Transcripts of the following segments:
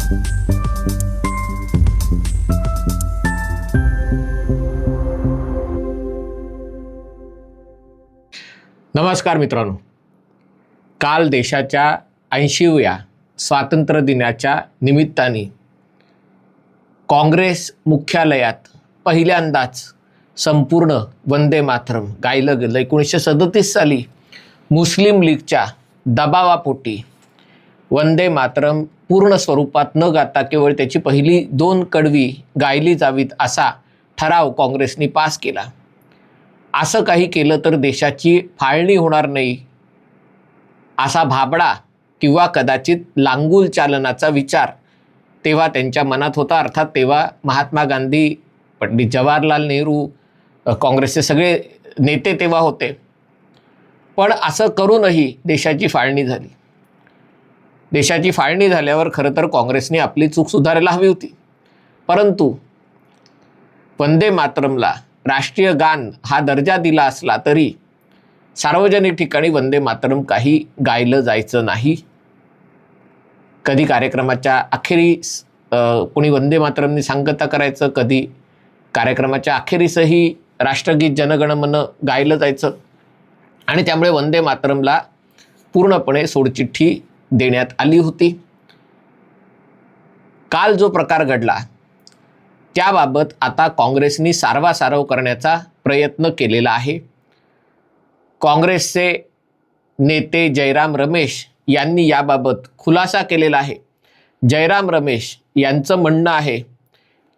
नमस्कार मित्रांनो, काल देशाच्या 80व्या स्वातंत्र्य दिनाच्या निमित्ताने काँग्रेस मुख्यालयात पहिल्यांदाच संपूर्ण वंदे मातरम गायलं गेलं. 1937 साली मुस्लिम लीगच्या दबावापोटी वंदे मातरम पूर्ण स्वरूपात न गाता केवळ त्याची पहिली 2 कडवी गायली जावीत असा ठराव काँग्रेसने पास केला. असं काही केलं तर देशाची फाळणी होणार नाही असा भाबडा किंवा कदाचित लांगुल चालनाचा विचार तेव्हा त्यांच्या मनात होता. अर्थात तेव्हा महात्मा गांधी, पंडित जवाहरलाल नेहरू, काँग्रेसचे सगळे नेते तेव्हा होते. पण असं करूनही देशाची फाळणी झाली. देशाची फाळणी झाल्यावर खरं तर काँग्रेसने आपली चूक सुधारायला हवी होती. परंतु वंदे मातरमला राष्ट्रीय गान हा दर्जा दिला असला तरी सार्वजनिक ठिकाणी वंदे मातरम काही गायलं जायचं नाही. कधी कार्यक्रमाच्या अखेरीस कोणी वंदे मातरमनी सांगता करायचं, कधी कार्यक्रमाच्या अखेरीसही राष्ट्रगीत जनगणमन गायलं जायचं आणि त्यामुळे वंदे मातरमला पूर्णपणे सोडचिठ्ठी देण्यात आली होती. काल जो प्रकार घडला त्याबाबत आता काँग्रेसनी सारवासारव करण्याचा प्रयत्न केलेला आहे. काँग्रेसचे नेते जयराम रमेश यांनी याबाबत खुलासा केलेला आहे. जयराम रमेश यांचं म्हणणं आहे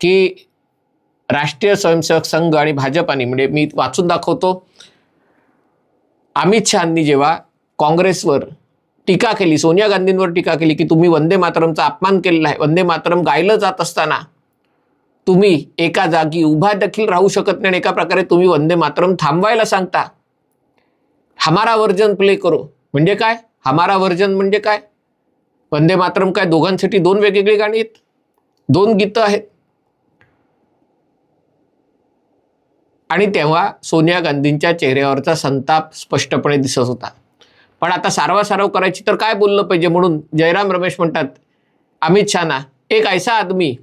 की राष्ट्रीय स्वयंसेवक संघ आणि भाजपाने, म्हणजे मी वाचून दाखवतो, अमित शहांनी जेव्हा काँग्रेसवर टीका केली, सोनिया गांधींवर टीका केली की तुम्ही वंदे मातरमचा अपमान केलेला आहे, वंदे मातरम गायलं जात असताना तुम्ही एका जागी उभा देखील राहू शकत नाही, एका प्रकारे तुम्ही वंदे मातरम थांबवायला सांगता, हमारा वर्जन प्ले करो. म्हणजे काय हमारा वर्जन म्हणजे काय? वंदे मातरम काय दोघांसाठी 2 वेगवेगळी गाणी आहेत, 2 गीतं आहेत. आणि तेव्हा सोनिया गांधींच्या चेहऱ्यावरचा संताप स्पष्टपणे दिसत होता. पण आता सारवासारव करायची तर काय बोललं पाहिजे, म्हणून जयराम रमेश म्हणतात अमित शहाना, एक ऐसा आदमी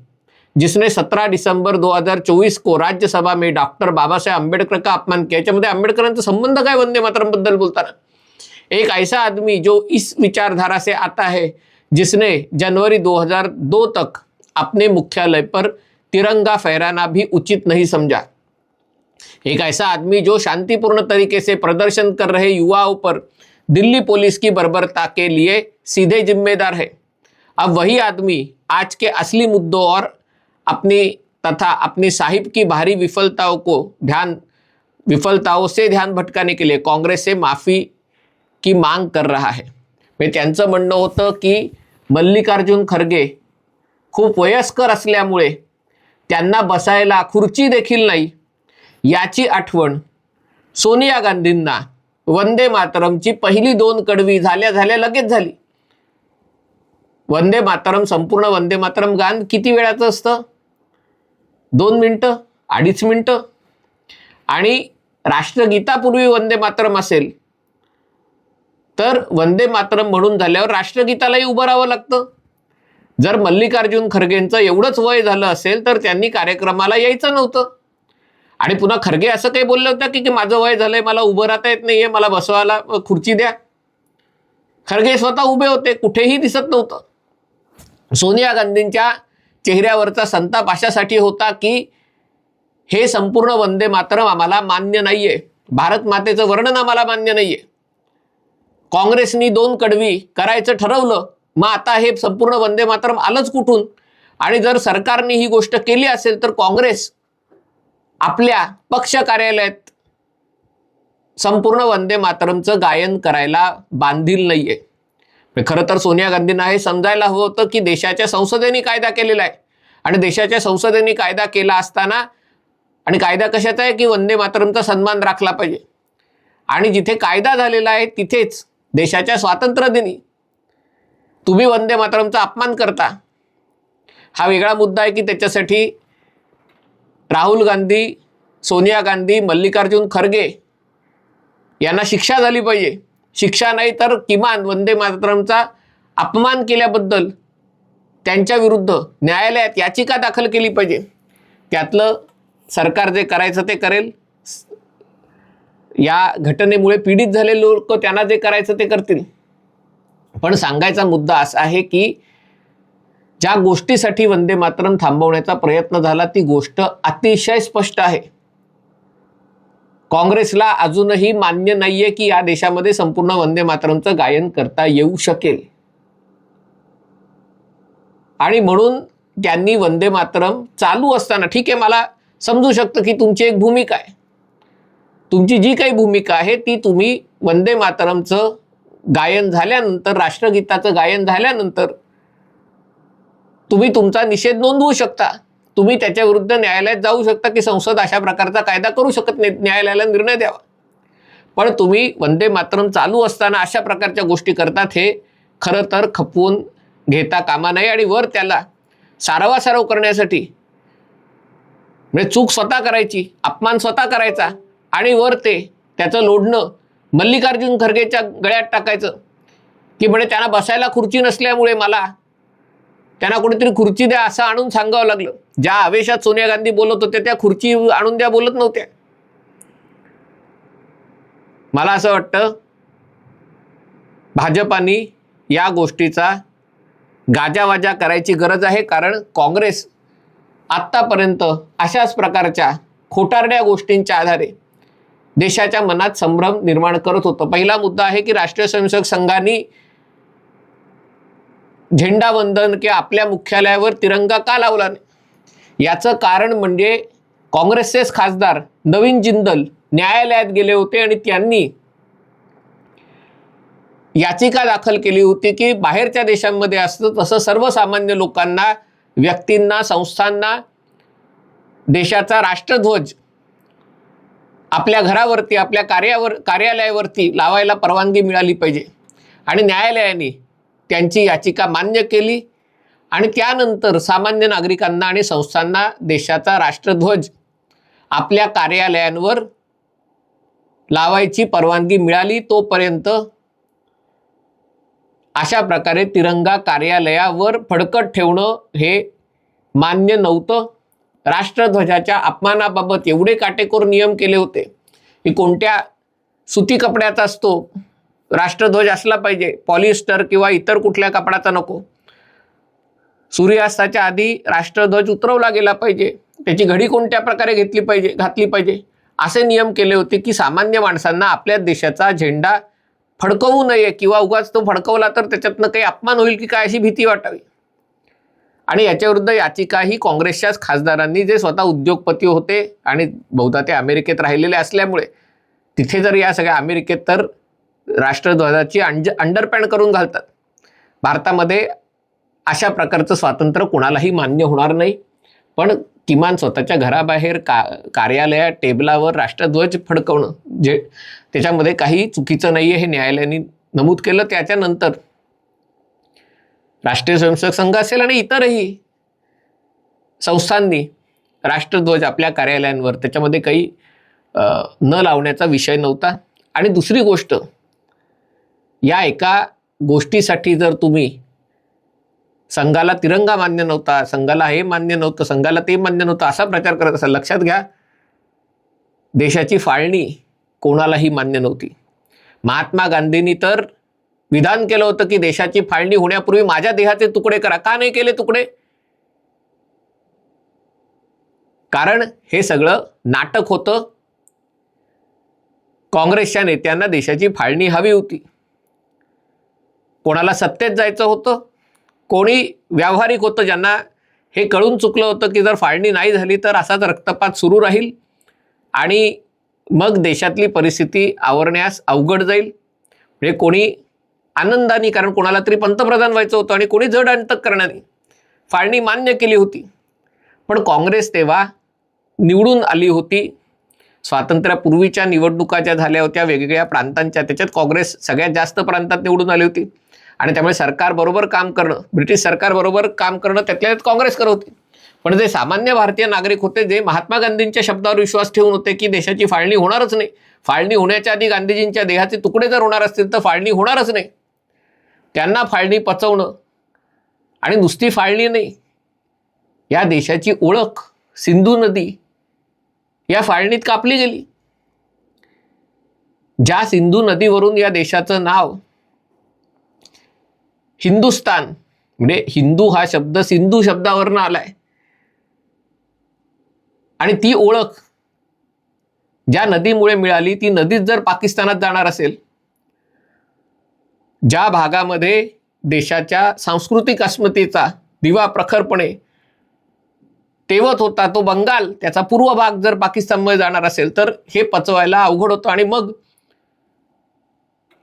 जिसने 17 दिसंबर 2024 को राज्यसभा में डॉक्टर बाबा साहेब आंबेडकर का अपमान किया. याच्यामध्ये आंबेडकरांचा संबंध काय वंदे मातरम बद्दल बोलताना? एक ऐसा आदमी जो इस विचारधारा से आता है जिसने जनवरी 2002 तक अपने मुख्यालय पर तिरंगा फहराना भी उचित नहीं समझा. एक ऐसा आदमी जो शांतिपूर्ण तरीके से प्रदर्शन कर रहे युवाओं पर दिल्ली पुलिस की बर्बरता के लिए सीधे जिम्मेदार है. अब वही आदमी आज के असली मुद्दों और अपनी साहिब की भारी विफलताओं से ध्यान भटकाने के लिए कांग्रेस से माफी की मांग कर रहा है. म्हणजे त्यांचं म्हणणं होतं की मल्लिकार्जुन खरगे खूप वयस्कर असल्यामुळे त्यांना बसायला खुर्ची देखील नाही याची आठवण सोनिया गांधींना वंदे मातरमची पहिली 2 कडवी झाल्या लगेच झाली. वंदे मातरम, संपूर्ण वंदे मातरम गान किती वेळाचं असतं? 2 मिनिटं, 2.5 मिनिटं. आणि राष्ट्रगीतापूर्वी वंदे मातरम असेल तर वंदे मातरम म्हणून झाल्यावर राष्ट्रगीतालाही उभं राहावं लागतं. जर मल्लिकार्जुन खरगेंचं एवढंच वय झालं असेल तर त्यांनी कार्यक्रमाला यायचं नव्हतं. आणि पुन्हा खरगे असं काही बोललं होतं की माझं वय झालंय, मला उभं राहता येत नाहीये, मला बसवायला खुर्ची द्या. खरगे स्वतः उभे होते, कुठेही दिसत नव्हतं. सोनिया गांधींच्या चेहऱ्यावरचा संताप अशासाठी होता की हे संपूर्ण वंदे मातरम आम्हाला मान्य नाहीये, भारत मातेचं वर्णन आम्हाला मान्य नाहीये. काँग्रेसनी 2 कडवी करायचं ठरवलं, मग आता हे संपूर्ण वंदे मातरम आलंच कुठून? आणि जर सरकारने ही गोष्ट केली असेल तर काँग्रेस आपल्या पक्ष कार्यालयात संपूर्ण वंदे मातरमचं गायन करायला बांधील नाहीये. खरं तर सोनिया गांधींना हे समजायला हवं होतं की देशाच्या संसदेने कायदा केलेला आहे आणि देशाच्या संसदेने कायदा केला असताना, आणि कायदा कशाचा आहे की वंदे मातरमचा सन्मान राखला पाहिजे. आणि जिथे कायदा झालेला आहे तिथेच देशाच्या स्वातंत्र्य दिनी तुम्ही वंदे मातरमचा अपमान करता. हा वेगळा मुद्दा आहे की त्याच्यासाठी राहुल गांधी, सोनिया गांधी, मल्लिकार्जुन खरगे यांना शिक्षा झाली पाहिजे. शिक्षा नाही तर किमान वंदे मातरमचा अपमान केल्याबद्दल त्यांच्या विरुद्ध न्यायालयात याचिका दाखल केली पाहिजे. त्यातलं सरकार जे करायचं ते करेल, या घटनेमुळे पीडित झालेले लोक त्यांना जे करायचं ते करतील. पण सांगायचा मुद्दा असा आहे की ज्या गोष्टीसाठी वंदे मातरम थांबवण्याचा प्रयत्न झाला ती गोष्ट अतिशय स्पष्ट आहे. काँग्रेसला अजूनही मान्य नाहीये की या देशामध्ये संपूर्ण वंदे मातरमचं गायन करता येऊ शकेल. आणि म्हणून त्यांनी वंदे मातरम चालू असताना, ठीक आहे, मला समजू शकतं की तुमची एक भूमिका आहे, तुमची जी काही भूमिका आहे ती तुम्ही वंदे मातरमचं गायन झाल्यानंतर, राष्ट्रगीताचं गायन झाल्यानंतर तुम्ही तुमचा निषेध नोंदवू शकता, तुम्ही त्याच्या विरुद्ध न्यायालयात जाऊ शकता की संसद अशा प्रकारचा कायदा करू शकत नाही, न्यायालयाला निर्णय द्यावा. पण तुम्ही वंदे मातरम चालू असताना अशा प्रकारच्या गोष्टी करतात, हे खरं तर खपवून घेता कामा नये. आणि वर त्याला सारवासारव करण्यासाठी, म्हणजे चूक स्वतः करायची, अपमान स्वतः करायचा, आणि वर त्याचं लोढणं मल्लिकार्जुन खरगेच्या गळ्यात टाकायचं की म्हणजे त्यांना बसायला खुर्ची नसल्यामुळे मला त्यांना कोणीतरी खुर्ची द्या असं आणून सांगावं लागलं. ज्या आवेशात सोनिया गांधी बोलत होत्या त्या खुर्ची आणून द्या बोलत नव्हत्या. मला असं वाटतं भाजपानी या गोष्टीचा गाजावाजा करायची गरज आहे. कारण काँग्रेस आत्तापर्यंत अशाच प्रकारच्या खोटारड्या गोष्टींच्या आधारे देशाच्या मनात संभ्रम निर्माण करत होतं. पहिला मुद्दा आहे की राष्ट्रीय स्वयंसेवक संघाने झेंडावंदन किंवा आपल्या मुख्यालयावर तिरंगा का लावला नाही, याचं कारण म्हणजे काँग्रेसचेच खासदार नवीन जिंदल न्यायालयात गेले होते आणि त्यांनी याचिका दाखल केली होती की बाहेरच्या देशांमध्ये असतं तसं सर्वसामान्य लोकांना, व्यक्तींना, संस्थांना देशाचा राष्ट्रध्वज आपल्या घरावरती, आपल्या कार्यालयावरती लावायला परवानगी मिळाली पाहिजे. आणि न्यायालयाने त्यांची याचिका मान्य केली आणि त्यानंतर सामान्य नागरिकांना आणि संस्थांना देशाचा राष्ट्रध्वज आपल्या कार्यालयांवर लावायची परवानगी मिळाली. तोपर्यंत अशा प्रकारे तिरंगा कार्यालयावर फडकत ठेवणं हे मान्य नव्हतं. राष्ट्रध्वजाच्या अपमानाबाबत एवढे काटेकोर नियम केले होते की कोणत्या सुती कपड्याचा असतो राष्ट्रध्वज असला पाहिजे, पॉलिस्टर किंवा इतर कुठल्या कपड्याचा नको, सूर्यास्ताच्या आधी राष्ट्रध्वज उतरवला गेला पाहिजे, त्याची घडी कोणत्या प्रकारे घातली पाहिजे, असे नियम केले होते की सामान्य माणसांना आपल्या देशाचा झेंडा फडकवू नये किंवा उगाच तो फडकवला तर त्याच्यातनं काही अपमान होईल की काय अशी भीती वाटावी. आणि याच्याविरुद्ध याचिकाही काँग्रेसच्याच खासदारांनी, जे स्वतः उद्योगपती होते आणि बहुधा ते अमेरिकेत राहिलेले असल्यामुळे तिथे जर या सगळ्या अमेरिकेत तर राष्ट्रध्वजाची अंडरपॅन्ट करून घालतात. भारतामध्ये अशा प्रकारचं स्वातंत्र्य कोणालाही मान्य होणार नाही. पण किमान स्वतःच्या घराबाहेर कार्यालयात टेबलावर राष्ट्रध्वज फडकवणं जे त्याच्यामध्ये काही चुकीचं नाही आहे हे न्यायालयाने नमूद केलं. त्याच्यानंतर राष्ट्रीय स्वयंसेवक संघ असेल आणि इतरही संस्थांनी राष्ट्रध्वज आपल्या कार्यालयांवर, त्याच्यामध्ये काही न लावण्याचा विषय नव्हता. आणि दुसरी गोष्ट, या एका गोष्टीसाठी जर तुम्ही संघाला तिरंगा मान्य नव्हता, संघाला हे मान्य नव्हतं, संघाला ते मान्य नव्हतं असा प्रचार करत असाल, लक्षात घ्या देशाची फाळणी कोणालाही मान्य नव्हती. महात्मा गांधींनी तर विधान केलं होतं की देशाची फाळणी होण्यापूर्वी माझ्या देहाचे तुकडे करा. का नाही केले तुकडे? कारण हे सगळं नाटक होतं. काँग्रेसच्या नेत्यांना देशाची फाळणी हवी होती. कोणाला सत्तेत जायचं होतं, कोणी व्यावहारिक होतं ज्यांना हे कळून चुकलं होतं की जर फाळणी नाही झाली तर असाच रक्तपात सुरू राहील आणि मग देशातली परिस्थिती आवरण्यास अवघड जाईल. म्हणजे कोणी आनंदाने, कारण कोणाला तरी पंतप्रधान व्हायचं होतं आणि कोणी जड अंतःकरणाने फाळणी मान्य केली होती. पण काँग्रेस तेव्हा निवडून आली होती. स्वातंत्र्यापूर्वीच्या निवडणुका ज्या झाल्या होत्या वेगवेगळ्या प्रांतांच्या, त्याच्यात काँग्रेस सगळ्यात जास्त प्रांतात निवडून आली होती आणि त्यामुळे सरकारबरोबर काम करणं, ब्रिटिश सरकारबरोबर काम करणं त्यातल्या काँग्रेस करत होती. पण जे सामान्य भारतीय नागरिक होते, जे महात्मा गांधींच्या शब्दावर विश्वास ठेवून होते की देशाची फाळणी होणारच नाही, फाळणी होण्याच्या आधी गांधीजींच्या देहाचे तुकडे जर होणार असतील तर फाळणी होणारच नाही, त्यांना फाळणी पचवणं आणि नुसती फाळणी नाही, या देशाची ओळख सिंधू नदी या फाळणीत कापली गेली. ज्या सिंधू नदीवरून या देशाचं नाव हिंदुस्तान, म्हणजे हिंदू हा शब्द सिंधू शब्दावरनं आलाय, आणि ती ओळख ज्या नदीमुळे मिळाली, ती नदीच जर पाकिस्तानात जाणार असेल, ज्या भागामध्ये देशाच्या सांस्कृतिक अस्मितेचा दिवा प्रखरपणे तेवत होता तो बंगाल, त्याचा पूर्व भाग जर पाकिस्तानमध्ये जाणार असेल, तर हे पचवायला अवघड होतं. आणि मग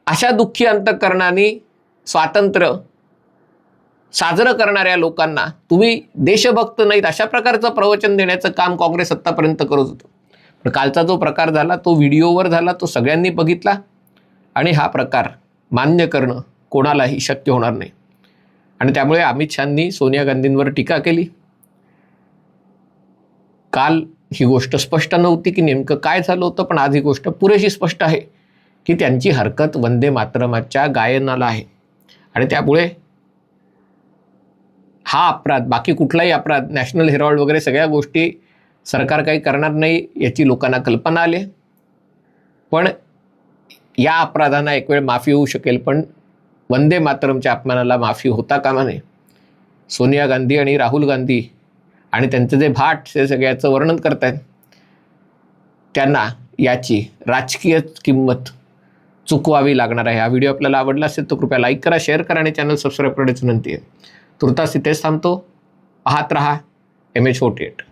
अशा दुःखी अंतःकरणाने स्वातंत्र्य साजरं करणाऱ्या लोकांना तुम्ही देशभक्त नाहीत अशा प्रकारचं प्रवचन देण्याचं काम काँग्रेस आत्तापर्यंत करत होतं. पण कालचा जो प्रकार झाला तो व्हिडिओवर झाला, तो सगळ्यांनी बघितला, आणि हा प्रकार मान्य करणं कोणालाही शक्य होणार नाही. आणि त्यामुळे अमित शहांनी सोनिया गांधींवर टीका केली. काल ही गोष्ट स्पष्ट नव्हती की नेमकं काय झालं होतं, पण आज ही गोष्ट पुरेशी स्पष्ट आहे की त्यांची हरकत वंदे मातरमच्या गायनाला आहे. आणि त्यामुळे हा अपराध, बाकी कुठलाही अपराध, नॅशनल हेरॉल्ड वगैरे सगळ्या गोष्टी सरकार काही करणार नाही याची लोकांना कल्पना आली. पण या अपराधांना एक वेळ माफी होऊ शकेल, पण वंदे मातरमच्या अपमानाला माफी होता कामा नये. सोनिया गांधी आणि राहुल गांधी आणि त्यांचं जे भाट ते सगळ्याचं वर्णन करतायत, त्यांना याची राजकीय किंमत चुकवावी लागणार आहे. हा व्हिडिओ आपल्याला आवडला असेल तर कृपया लाईक करा, शेअर करा आणि चॅनल सबस्क्राईब करण्याची विनंती आहे. तुर्तास इथेच थांबतो. पाहत रहा MH48.